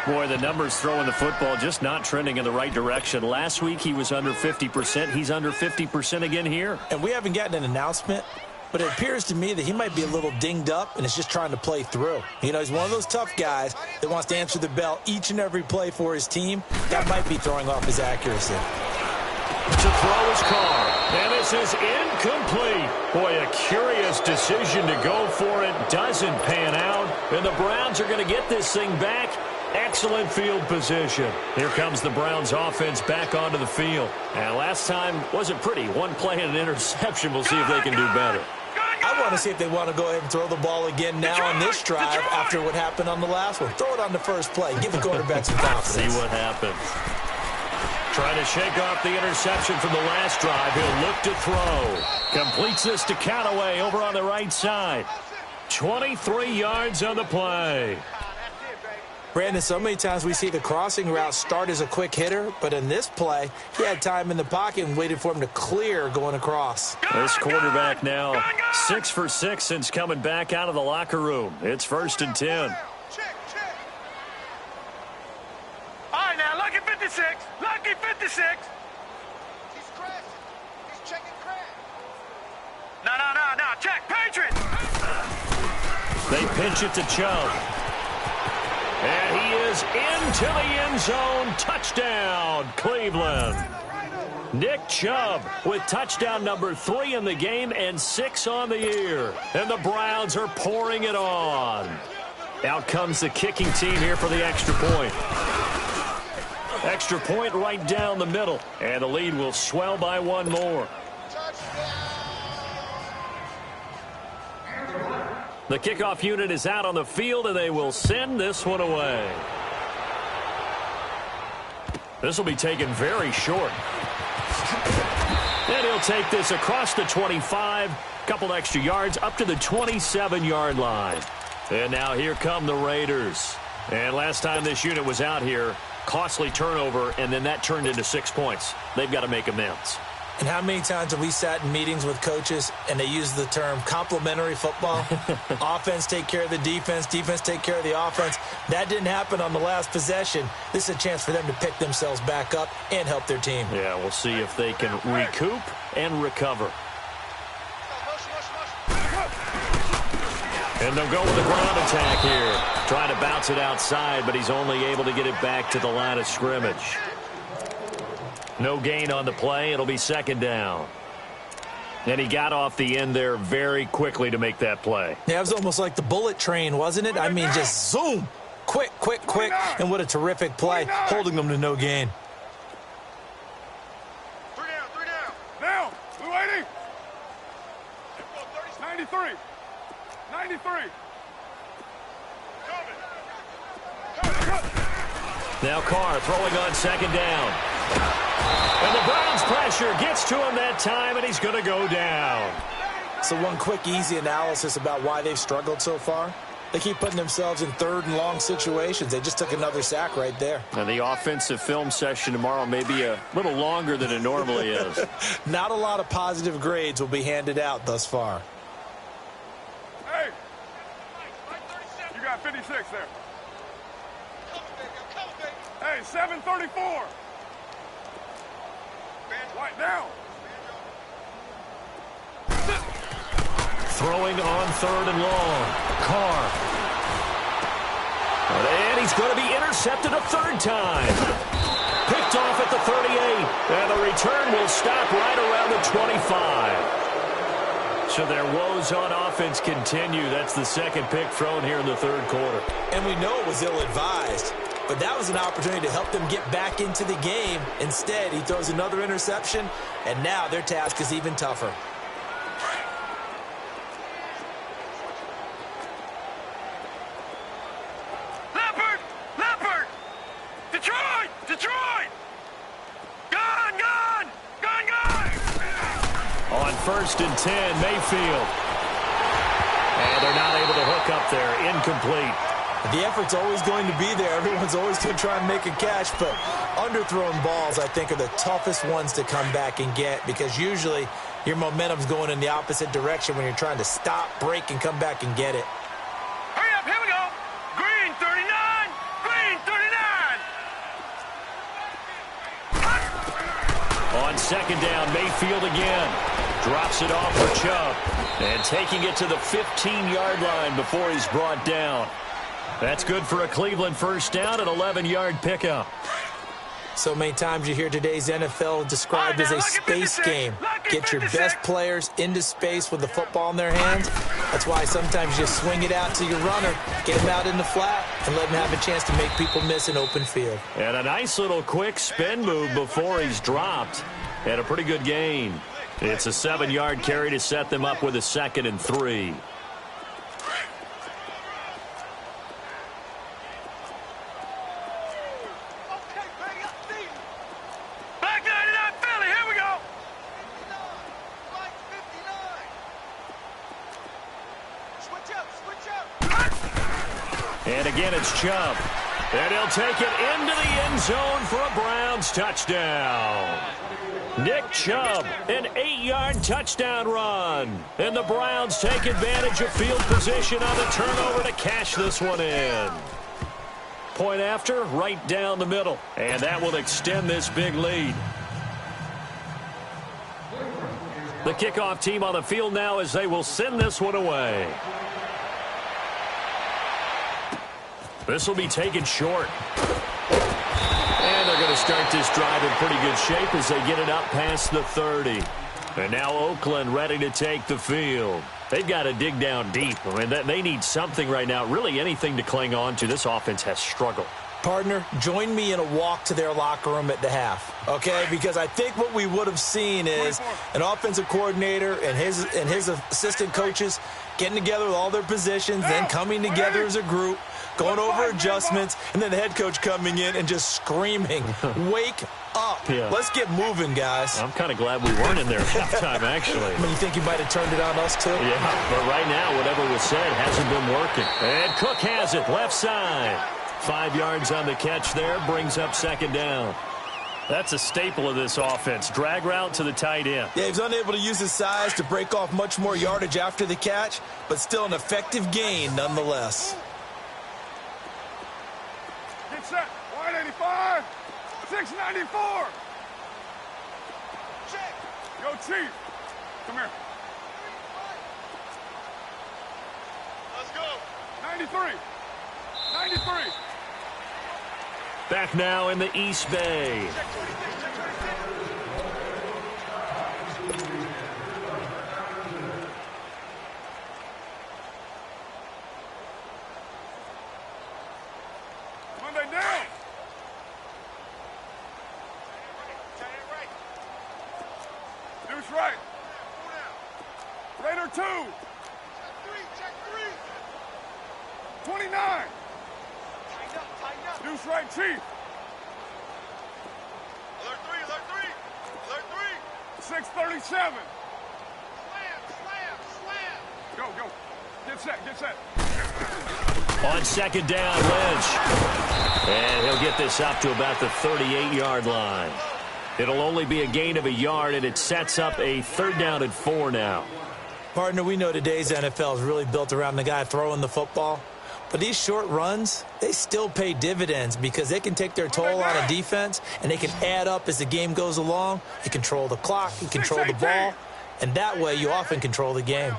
Boy, the numbers throwing the football just not trending in the right direction. Last week he was under 50%. He's under 50% again here. And we haven't gotten an announcement, but it appears to me that he might be a little dinged up and is just trying to play through. You know, he's one of those tough guys that wants to answer the bell each and every play for his team. That might be throwing off his accuracy. To throw is Carr. And this is incomplete. Boy, a curious decision to go for it. Doesn't pan out. And the Browns are going to get this thing back. Excellent field position. Here comes the Browns offense back onto the field. And last time wasn't pretty. One play and an interception. We'll see if they can do better. I want to see if they want to go ahead and throw the ball again now on this drive after what happened on the last one. Throw it on the first play. Give the quarterback some confidence. See what happens. Trying to shake off the interception from the last drive. He'll look to throw. Completes this to Callaway over on the right side. 23 yards on the play. Brandon, so many times we see the crossing route start as a quick hitter, but in this play, he had time in the pocket and waited for him to clear going across. This quarterback now 6 for 6 since coming back out of the locker room. It's 1st and 10. All right, now, lucky 56. Lucky 56. He's crashing. He's checking crash. No. Check. Patriots. They pinch it to Chubb. And he is into the end zone. Touchdown, Cleveland. Nick Chubb with touchdown number 3 in the game and 6 on the year. And the Browns are pouring it on. Out comes the kicking team here for the extra point. Extra point right down the middle. And the lead will swell by 1 more. The kickoff unit is out on the field, and they will send this one away. This will be taken very short. And he'll take this across the 25, couple extra yards, up to the 27-yard line. And now here come the Raiders. And last time this unit was out here, costly turnover, and then that turned into 6 points. They've got to make amends. And how many times have we sat in meetings with coaches and they use the term complementary football? Offense take care of the defense, defense take care of the offense. That didn't happen on the last possession. This is a chance for them to pick themselves back up and help their team. Yeah, we'll see if they can recoup and recover. And they'll go with the ground attack here. Trying to bounce it outside, but he's only able to get it back to the line of scrimmage. No gain on the play. It'll be 2nd down. And he got off the end there very quickly to make that play. Yeah, it was almost like the bullet train, wasn't it? I mean, just zoom. Quick. And what a terrific play, holding them to no gain. 3 down. Now, Blue 80. 93. 93. Now Carr throwing on 2nd down. And the Browns pressure gets to him that time, and he's going to go down. So one quick, easy analysis about why they've struggled so far. They keep putting themselves in 3rd and long situations. They just took another sack right there. And the offensive film session tomorrow may be a little longer than it normally is. Not a lot of positive grades will be handed out thus far. Hey, you got 56 there. Hey, 734. Right now. Throwing on 3rd and long. Carr. And he's going to be intercepted a 3rd time. Picked off at the 38. And the return will stop right around the 25. So their woes on offense continue. That's the 2nd pick thrown here in the 3rd quarter. And we know it was ill-advised. But that was an opportunity to help them get back into the game. Instead, he throws another interception, and now their task is even tougher. Leopard! Detroit! Gone! On 1st and 10, Mayfield. And they're not able to hook up there. Incomplete. The effort's always going to be there. Everyone's always going to try and make a catch, but underthrown balls, I think, are the toughest ones to come back and get because usually your momentum's going in the opposite direction when you're trying to stop, break, and come back and get it. Hurry up, here we go. Green 39. On 2nd down, Mayfield again. Drops it off for Chubb. And taking it to the 15-yard line before he's brought down. That's good for a Cleveland 1st down, an 11-yard pickup. So many times you hear today's NFL described as a space game. Get your best players into space with the football in their hands. That's why sometimes you swing it out to your runner, get him out in the flat, and let him have a chance to make people miss an open field. And a nice little quick spin move before he's dropped. And a pretty good gain. It's a 7-yard carry to set them up with a 2nd and 3. And again, it's Chubb. And he'll take it into the end zone for a Browns touchdown. Nick Chubb, an 8-yard touchdown run. And the Browns take advantage of field position on the turnover to cash this one in. Point after, right down the middle. And that will extend this big lead. The kickoff team on the field now as they will send this one away. This will be taken short. And they're going to start this drive in pretty good shape as they get it up past the 30. And now Oakland ready to take the field. They've got to dig down deep. I mean, they need something right now, really anything to cling on to. This offense has struggled. Partner, join me in a walk to their locker room at the half, okay? Because I think what we would have seen is an offensive coordinator and his assistant coaches getting together with all their positions, then coming together as a group, going over adjustments, and then the head coach coming in and just screaming, wake up. Yeah. Let's get moving, guys. I'm kind of glad we weren't in there at halftime, actually. I mean, you think you might have turned it on us, too? Yeah, but right now, whatever was said hasn't been working. And Cook has it, left side. 5 yards on the catch there, brings up 2nd down. That's a staple of this offense. Drag route to the tight end. Yeah, he's unable to use his size to break off much more yardage after the catch, but still an effective gain nonetheless. Get set. 185. 694. Check. Yo, Chief. Come here. Let's go. 93. 93. Back now in the East Bay. Check 26. Check 26. Monday down. Tight end right. Deuce right. Pull down. Raider 2. Check 3. Check 3. 29. Tighten up. Tighten up. Deuce right, Chief. Alert 3. Alert 3. Alert 3. 637. Slam. Slam. Slam. Go, go. Get set. Get set. On 2nd down, Lynch. And he'll get this up to about the 38-yard line. It'll only be a gain of a yard, and it sets up a 3rd down and 4 now. Partner, we know today's NFL is really built around the guy throwing the football. But these short runs, they still pay dividends because they can take their toll on a defense, and they can add up as the game goes along. You control the clock, you control the ball, and that way you often control the game.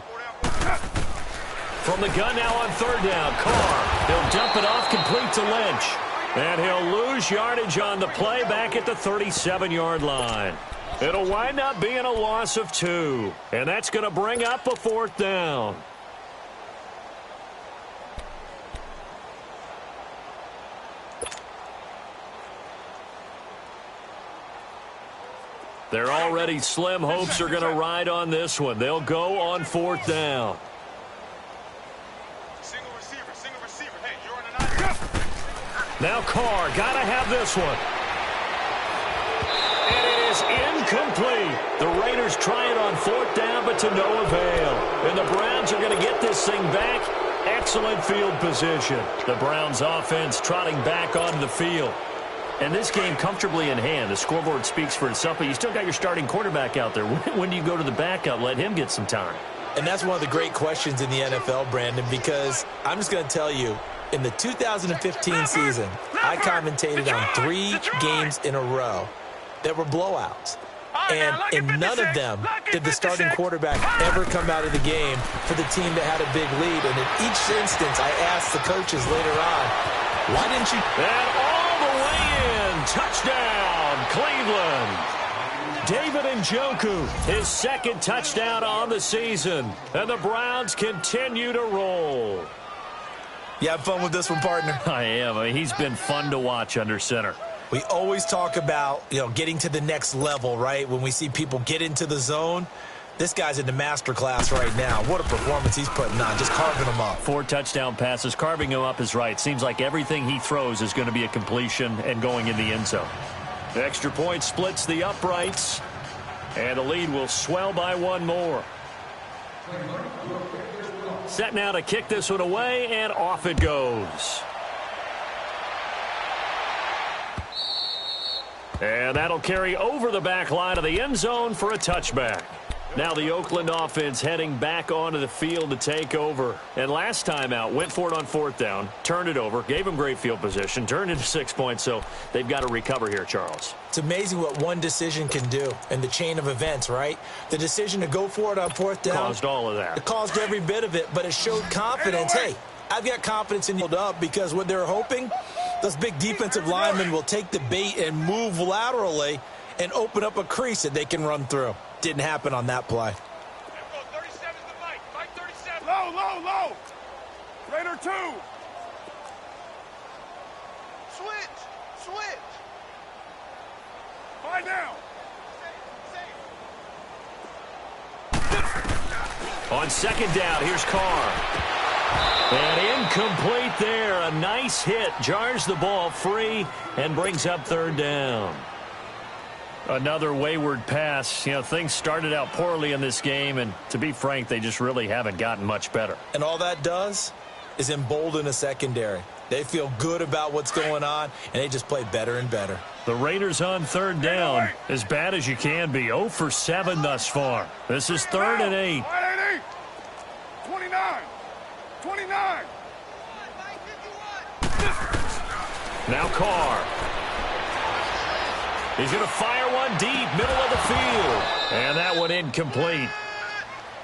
From the gun now on 3rd down, Carr. He'll dump it off complete to Lynch. And he'll lose yardage on the play back at the 37-yard line. It'll wind up being a loss of 2. And that's going to bring up a 4th down. They're already slim hopes are going to ride on this one. They'll go on 4th down. Single receiver. Hey, you're on an eye. Now Carr, got to have this one. And it is incomplete. The Raiders try it on 4th down, but to no avail. And the Browns are going to get this thing back. Excellent field position. The Browns offense trotting back onto the field. And this game comfortably in hand. The scoreboard speaks for itself, but you still got your starting quarterback out there. When do you go to the backup? Let him get some time. And that's one of the great questions in the NFL, Brandon, because I'm just going to tell you, in the 2015 season, I commentated on 3 games in a row that were blowouts. And in none of them did the starting quarterback ever come out of the game for the team that had a big lead. And in each instance, I asked the coaches later on, why didn't you... And all the way in, touchdown, Cleveland. David Njoku, his 2nd touchdown on the season. And the Browns continue to roll. You have fun with this one, partner? I am. I mean, he's been fun to watch under center. We always talk about, getting to the next level, right? When we see people get into the zone, this guy's in the master class right now. What a performance he's putting on, just carving them up. 4 touchdown passes. Carving him up is right. Seems like everything he throws is going to be a completion and going in the end zone. The extra point splits the uprights, and the lead will swell by 1 more. Set now to kick this one away, and off it goes. And that'll carry over the back line of the end zone for a touchback. Now the Oakland offense heading back onto the field to take over. And last time out, went for it on 4th down, turned it over, gave them great field position, turned into 6 points, so they've got to recover here, Charles. It's amazing what one decision can do in the chain of events, right? The decision to go for it on 4th down. Caused all of that. It caused every bit of it, but it showed confidence. Hey, I've got confidence in you up because what they're hoping, those big defensive linemen will take the bait and move laterally and open up a crease that they can run through. Didn't happen on that play. 37's the Mike. Mike 37. Low, low, low. Raider 2. Switch. Find down. On 2nd down, here's Carr. And incomplete there. A nice hit. Jars the ball free and brings up 3rd down. Another wayward pass. Things started out poorly in this game, and to be frank, they just really haven't gotten much better. And all that does is embolden a secondary. They feel good about what's going on, and they just play better and better. The Raiders on 3rd down, as bad as you can be. 0 for 7 thus far. This is 3rd and 8. 29. Now Carr. He's going to fire one deep, middle of the field. And that one incomplete.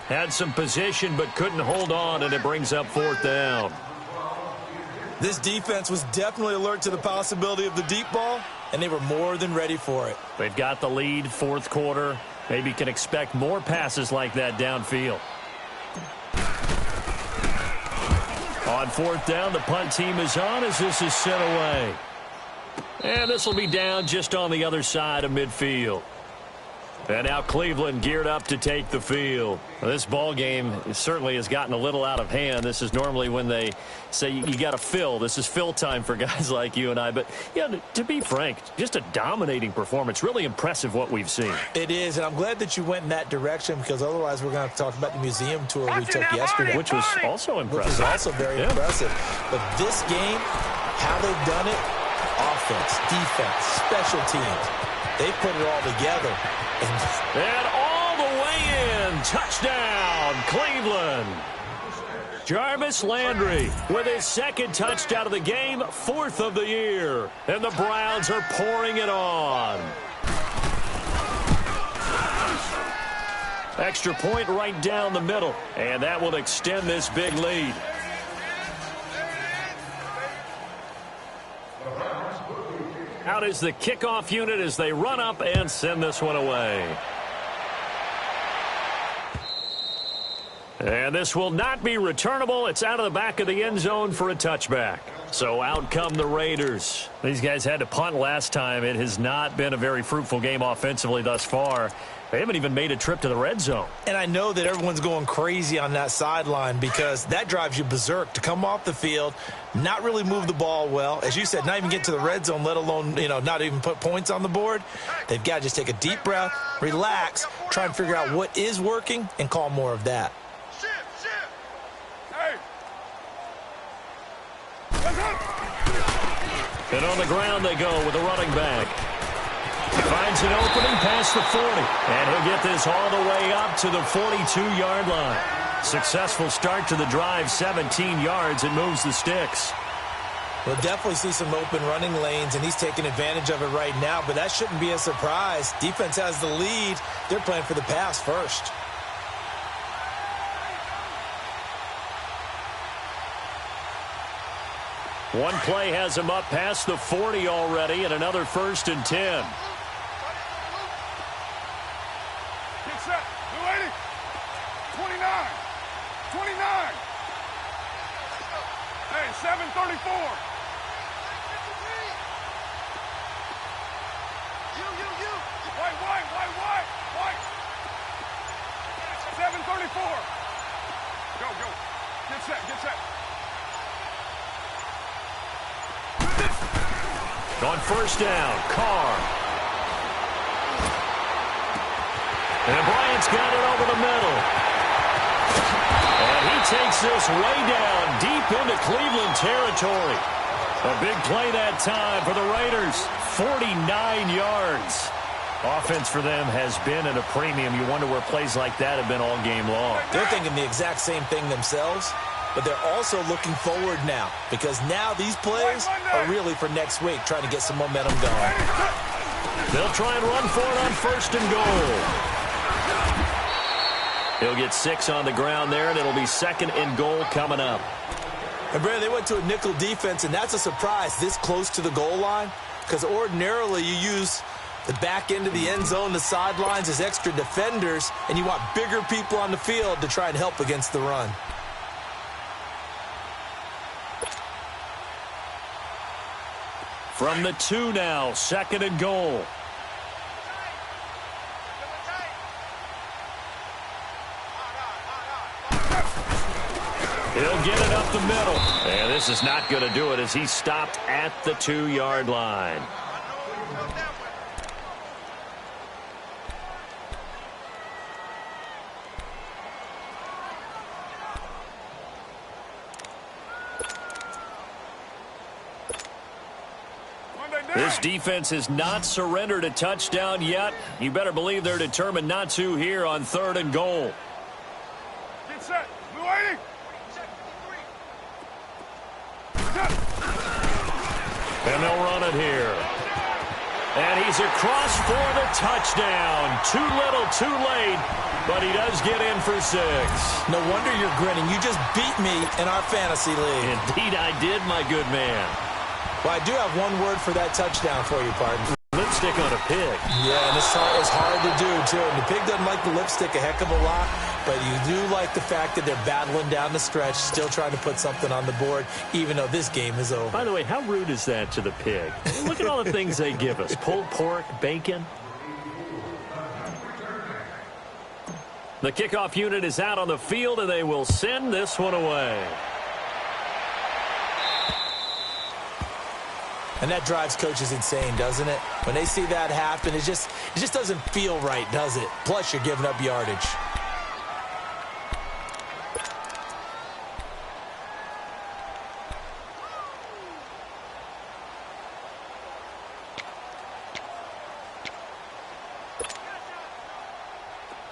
Had some position but couldn't hold on, and it brings up 4th down. This defense was definitely alert to the possibility of the deep ball, and they were more than ready for it. They've got the lead, 4th quarter. Maybe can expect more passes like that downfield. On 4th down, the punt team is on as this is sent away. And this will be down just on the other side of midfield. And now Cleveland geared up to take the field. This ball game certainly has gotten a little out of hand. This is normally when they say you got to fill. This is fill time for guys like you and I. But, to be frank, just a dominating performance. Really impressive what we've seen. It is, and I'm glad that you went in that direction because otherwise we're going to have to talk about the museum tour we took yesterday. Which was also impressive. Which was also very impressive. But this game, how they've done it, offense, defense, special teams, they put it all together. And all the way in. Touchdown, Cleveland. Jarvis Landry with his 2nd touchdown of the game, 4th of the year. And the Browns are pouring it on. Extra point right down the middle. And that will extend this big lead. Out is the kickoff unit as they run up and send this one away. And this will not be returnable. It's out of the back of the end zone for a touchback. So out come the Raiders. These guys had to punt last time. It has not been a very fruitful game offensively thus far. They haven't even made a trip to the red zone. And I know that everyone's going crazy on that sideline because that drives you berserk to come off the field, not really move the ball well. As you said, not even get to the red zone, let alone, not even put points on the board. They've got to just take a deep breath, relax, try and figure out what is working and call more of that. And on the ground they go with the running back. Finds an opening past the 40. And he'll get this all the way up to the 42-yard line. Successful start to the drive, 17 yards, and moves the sticks. We'll definitely see some open running lanes, and he's taking advantage of it right now, but that shouldn't be a surprise. Defense has the lead. They're playing for the pass first. One play has him up past the 40 already, and another 1st and 10. Get set. New 80. 29. 29. Hey, 734. White. 7:34. Go. Get set. On first down, Carr. And Bryant's got it over the middle. And he takes this way down deep into Cleveland territory. A big play that time for the Raiders. 49 yards. Offense for them has been at a premium. You wonder where plays like that have been all game long. They're thinking the exact same thing themselves, but they're also looking forward now because now these plays are really for next week, trying to get some momentum going. They'll try and run for it on first and goal. He'll get 6 on the ground there, and it'll be second and goal coming up. And, Brad, they went to a nickel defense, and that's a surprise this close to the goal line because ordinarily you use the back end of the end zone, the sidelines as extra defenders, and you want bigger people on the field to try and help against the run. From the 2 now, second and goal. He'll get it up the middle. And this is not going to do it as he's stopped at the 2-yard line. This defense has not surrendered a touchdown yet. You better believe they're determined not to here on third and goal. Get set. Blue 80. And they'll run it here. And he's across for the touchdown. Too little, too late, but he does get in for 6. No wonder you're grinning. You just beat me in our fantasy league. Indeed I did, my good man. Well, I do have one word for that touchdown for you, pardon. Lipstick on a pig. Yeah, and it's hard to do, too. And the pig doesn't like the lipstick a heck of a lot, but you do like the fact that they're battling down the stretch, still trying to put something on the board, even though this game is over. By the way, how rude is that to the pig? Look at all the things they give us. Pulled pork, bacon. The kickoff unit is out on the field, and they will send this one away. And that drives coaches insane, doesn't it? When they see that happen, it just doesn't feel right, does it? Plus, you're giving up yardage.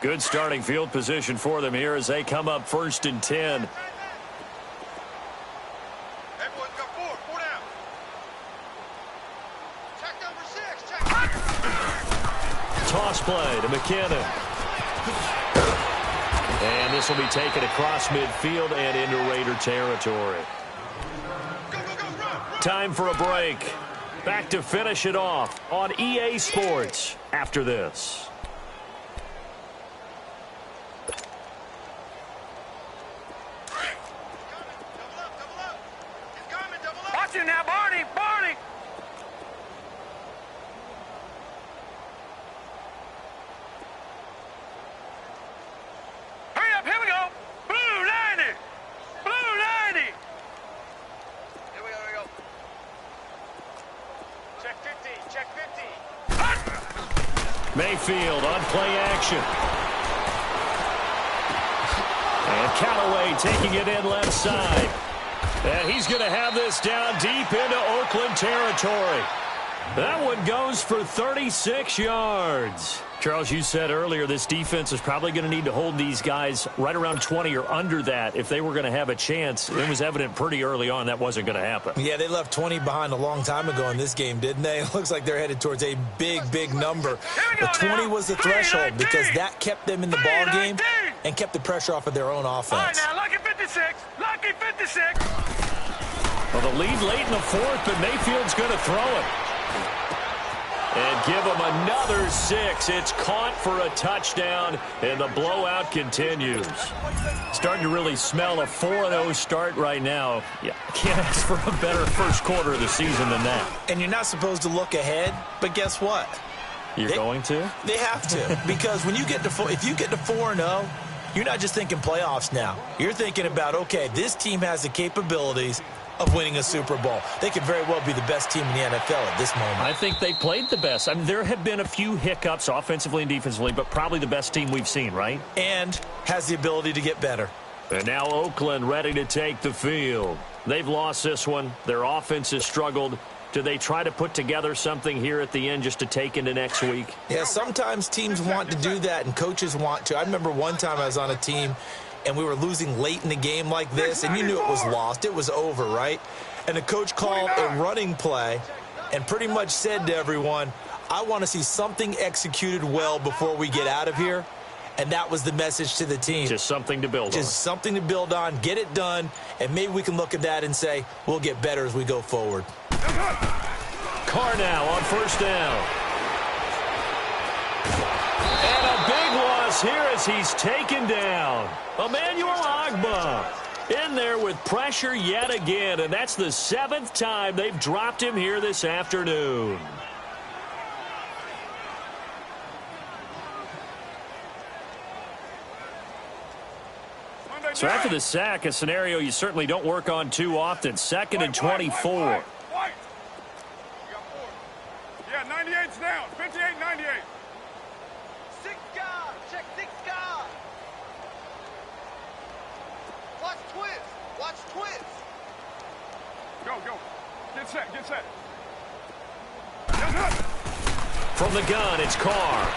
Good starting field position for them here as they come up first and 10. Toss play to McKinnon. And this will be taken across midfield and into Raider territory. Time for a break. Back to finish it off on EA Sports after this. Watch it now, Barney! Hurry up, here we go! Blue 90! Blue 90! Here we go. Check 50. Mayfield on play action. And Callaway taking it in left side. And he's going to have this down deep into Oakland territory. That one goes for 36 yards. Charles, you said earlier this defense is probably going to need to hold these guys right around 20 or under that if they were going to have a chance. It was evident pretty early on that wasn't going to happen. Yeah, they left 20 behind a long time ago in this game, didn't they? It looks like they're headed towards a big number. But 20 was the threshold because that kept them in the ball game and kept the pressure off of their own offense. All right, now, lucky 56. Lucky 56. Well, the lead late in the fourth, but Mayfield's going to throw it. And give him another 6. It's caught for a touchdown, and the blowout continues. Starting to really smell a 4-0 start right now. Yeah, can't ask for a better first quarter of the season than that. And you're not supposed to look ahead, but guess what? You're going to? They have to, because when you get to if you get to 4-0, you're not just thinking playoffs now. You're thinking about, okay, this team has the capabilities of winning a Super Bowl. They could very well be the best team in the NFL at this moment. I think they played the best. I mean, there have been a few hiccups offensively and defensively, but probably the best team we've seen, right? And has the ability to get better. And now Oakland ready to take the field. They've lost this one. Their offense has struggled. Do they try to put together something here at the end just to take into next week? Yeah, sometimes teams want to do that and coaches want to. I remember one time I was on a team and we were losing late in the game like this, and you knew it was lost. It was over, right? And the coach called a running play and pretty much said to everyone, I want to see something executed well before we get out of here. And that was the message to the team. Just something to build on. Just something to build on, get it done, and maybe we can look at that and say, we'll get better as we go forward. Carr now on first down. And a big loss here as he's taken down. Emmanuel Ogbah in there with pressure yet again, and that's the 7th time they've dropped him here this afternoon. So after the sack, a scenario you certainly don't work on too often. 2nd and 24. White. You got 4. Yeah, 98's down. 58, 98. 6 guard. Check 6 guard. Watch twist. Watch twist. Go, go. Get set, get set. From the gun, it's Carr.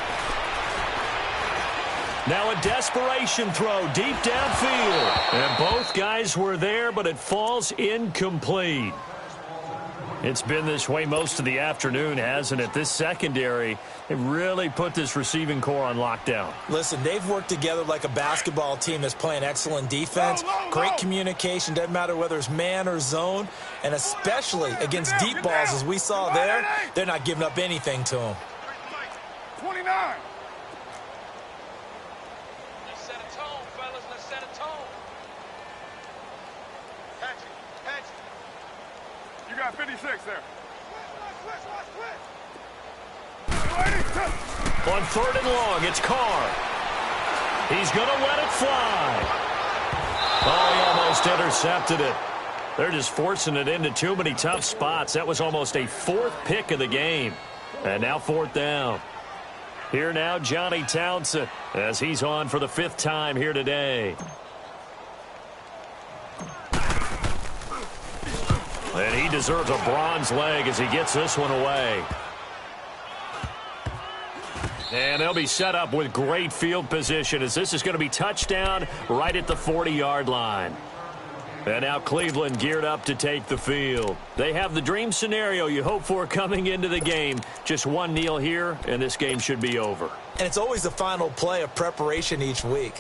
Now a desperation throw deep downfield. And both guys were there, but it falls incomplete. It's been this way most of the afternoon, hasn't it? This secondary, they really put this receiving core on lockdown. Listen, they've worked together like a basketball team that's playing excellent defense. Great communication, doesn't matter whether it's man or zone. And especially against deep balls, as we saw there, they're not giving up anything to them. 29. Let's set a tone, fellas. Let's set a tone. Catch it. Catch it. You got 56 there. On 3rd and long, it's Carr. He's going to let it fly. Oh, he almost intercepted it. They're just forcing it into too many tough spots. That was almost a 4th pick of the game. And now 4th down. Here now, Johnny Townsend, as he's on for the 5th time here today. And he deserves a bronze leg as he gets this one away. And they'll be set up with great field position as this is going to be touchdown right at the 40-yard line. And now Cleveland geared up to take the field. They have the dream scenario you hope for coming into the game. Just one kneel here, and this game should be over. And it's always the final play of preparation each week.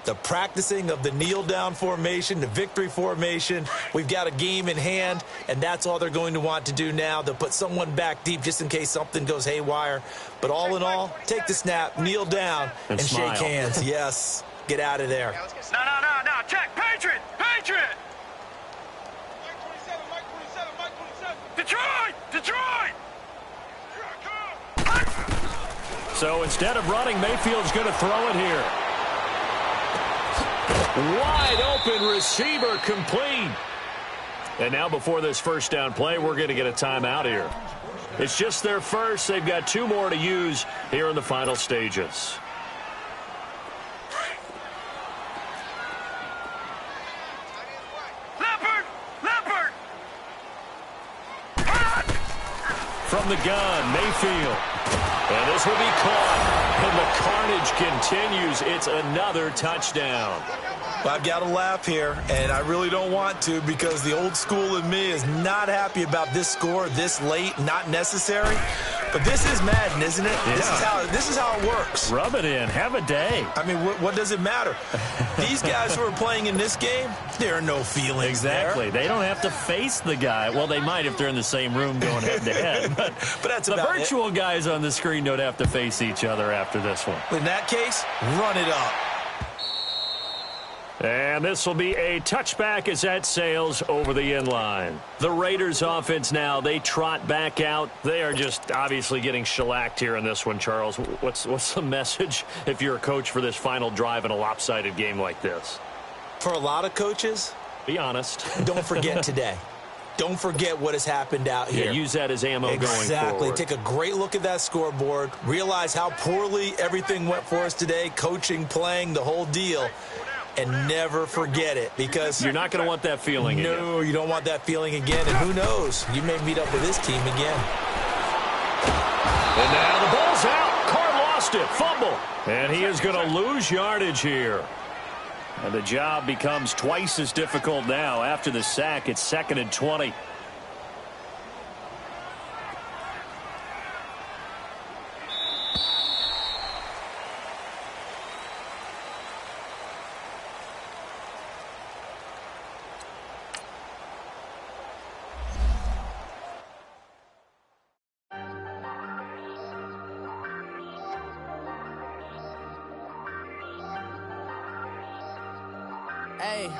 The practicing of the kneel-down formation, the victory formation. We've got a game in hand, and that's all they're going to want to do now. They'll put someone back deep just in case something goes haywire. But all in all, take the snap, kneel down, and smile. shake hands. Yes, get out of there. No. Check. Patriot. Patriot. Mike 27. Mike 27. Detroit. So instead of running, Mayfield's going to throw it here. Wide open receiver complete. And now before this first down play, we're going to get a timeout here. It's just their first. They've got 2 more to use here in the final stages. Leopard. From the gun, Mayfield. And this will be caught. And the carnage continues. It's another touchdown. I've got to laugh here, and I really don't want to because the old school in me is not happy about this score this late, not necessary. But this is Madden, isn't it? Yeah. This is how it works. Rub it in. Have a day. I mean, what does it matter? These guys who are playing in this game, there are no feelings Exactly. there. They don't have to face the guy. Well, they might if they're in the same room going head-to-head. But that's the about virtual guys on the screen don't have to face each other after this one. In that case, run it up. And this will be a touchback as that sails over the inline. The Raiders offense now, they trot back out. They are just obviously getting shellacked here in this one, Charles. What's the message if you're a coach for this final drive in a lopsided game like this? For a lot of coaches, be honest. Don't forget today. Don't forget what has happened out here. Yeah, use that as ammo going forward. Exactly. Take a great look at that scoreboard. Realize how poorly everything went for us today, coaching, playing, the whole deal. And never forget it, because you're not going to want that feeling again. No, you don't want that feeling again. And who knows? You may meet up with this team again. And now the ball's out. Carr lost it. Fumble. And he is going to lose yardage here. And the job becomes twice as difficult now. After the sack, it's 2nd and 20. Hey.